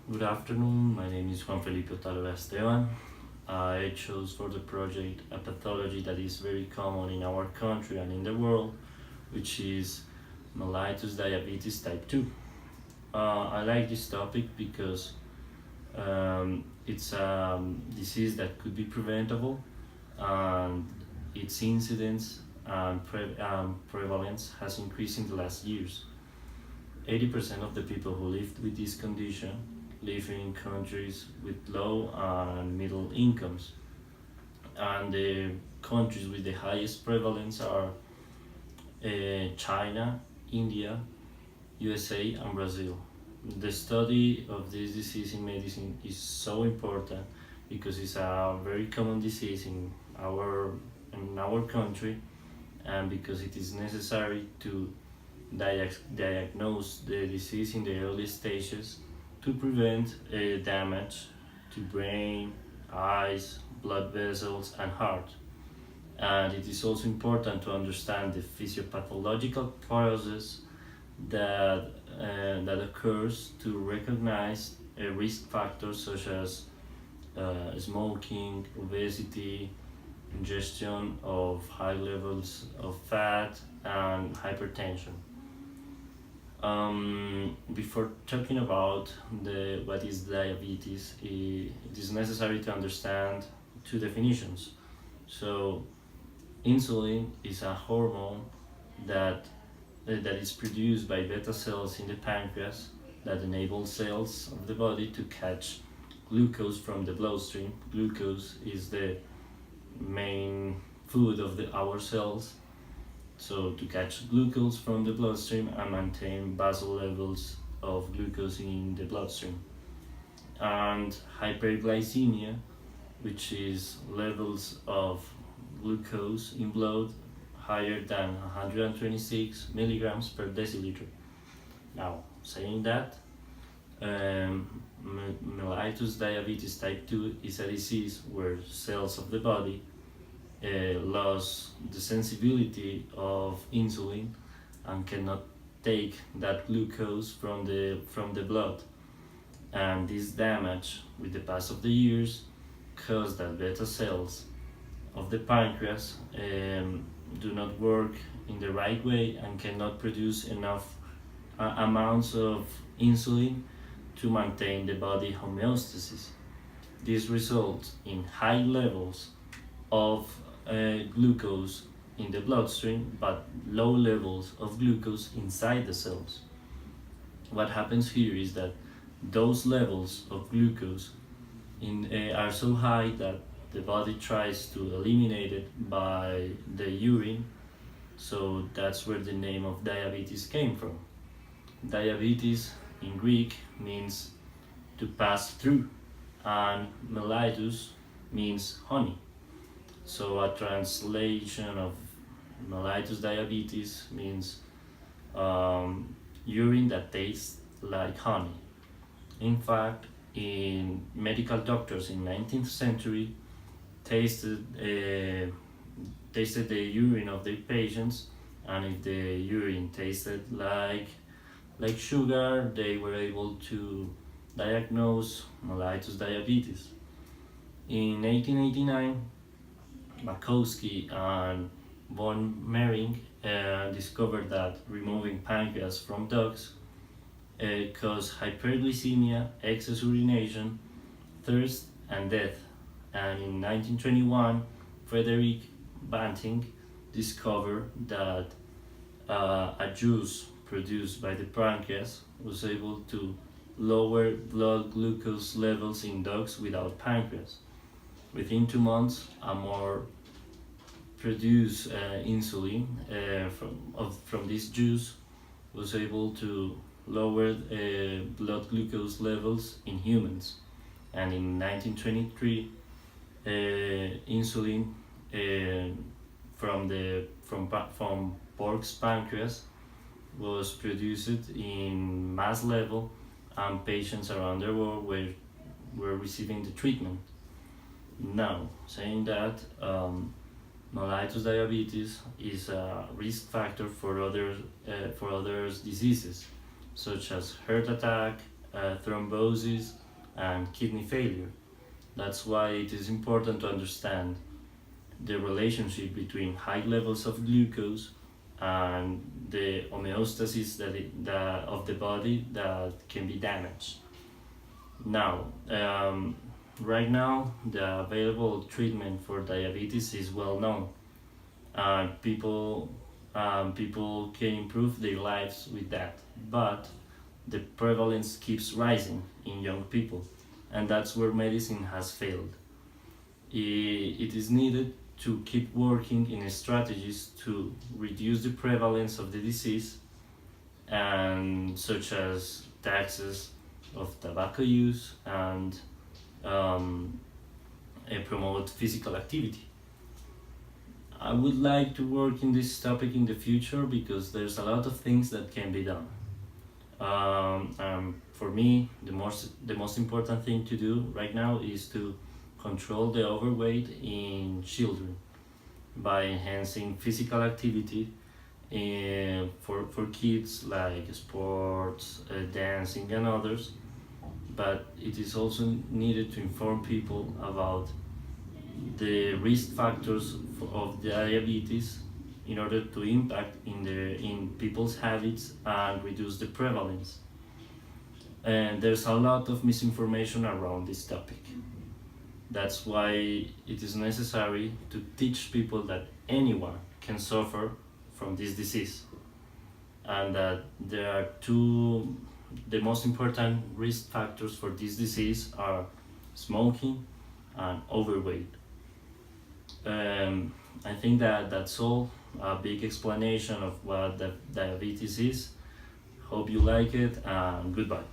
Good afternoon. My name is Juan Felipe Otálora Esteban. I chose for the project a pathology that is very common in our country and in the world, which is mellitus diabetes type 2. I like this topic because it's a disease that could be preventable, and its incidence and prevalence has increased in the last years. 80% of the people who live with this condition live in countries with low and middle incomes, and the countries with the highest prevalence are China, India, USA, and Brazil. The study of this disease in medicine is so important because it's a very common disease in our country, and because it is necessary to diagnose the disease in the early stages to prevent damage to brain, eyes, blood vessels, and heart. And it is also important to understand the physiopathological process that occurs to recognize risk factors such as smoking, obesity, ingestion of high levels of fat, and hypertension. Before talking about what is diabetes, it is necessary to understand two definitions. So, insulin is a hormone that that is produced by beta cells in the pancreas that enable cells of the body to catch glucose from the bloodstream. Glucose is the main food of our cells, so to catch glucose from the bloodstream and maintain basal levels of glucose in the bloodstream. And hyperglycemia, which is levels of glucose in blood higher than 126 milligrams per deciliter. Now, saying that, mellitus diabetes type 2 is a disease where cells of the body lose the sensibility of insulin and cannot take that glucose from the blood. And this damage with the pass of the years cause that beta cells of the pancreas do not work in the right way and cannot produce enough amounts of insulin to maintain the body homeostasis. This results in high levels of glucose in the bloodstream but low levels of glucose inside the cells. What happens here is that those levels of glucose are so high that the body tries to eliminate it by the urine, so that's where the name of diabetes came from. Diabetes in Greek means to pass through, and mellitus means honey. So a translation of mellitus diabetes means urine that tastes like honey. In fact, in medical doctors in 19th century tasted tasted the urine of their patients, and if the urine tasted like sugar, they were able to diagnose mellitus diabetes. In 1889, Makowski and von Mering discovered that removing pancreas from dogs caused hyperglycemia, excess urination, thirst, and death. And in 1921, Frederick Banting discovered that a juice produced by the pancreas was able to lower blood glucose levels in dogs without pancreas. Within 2 months, a more produced insulin from this juice was able to lower blood glucose levels in humans. And in 1923, insulin from pork's pancreas was produced in mass level, and patients around the world were receiving the treatment. Now, saying that, mellitus diabetes is a risk factor for other diseases such as heart attack, thrombosis, and kidney failure. That's why it is important to understand the relationship between high levels of glucose and the homeostasis of the body that can be damaged. Now, right now, the available treatment for diabetes is well known, and people can improve their lives with that. But the prevalence keeps rising in young people, and that's where medicine has failed. It is needed to keep working in strategies to reduce the prevalence of the disease, and such as taxes of tobacco use and um, promote physical activity. I would like to work in this topic in the future because there's a lot of things that can be done. For me, the most important thing to do right now is to control the overweight in children by enhancing physical activity for kids like sports, dancing, and others. But it is also needed to inform people about the risk factors of diabetes in order to impact in people's habits and reduce the prevalence. And there's a lot of misinformation around this topic. That's why it is necessary to teach people that anyone can suffer from this disease, and that there are the most important risk factors for this disease are smoking and overweight. I think that that's all. A big explanation of what the diabetes is. Hope you like it, and goodbye.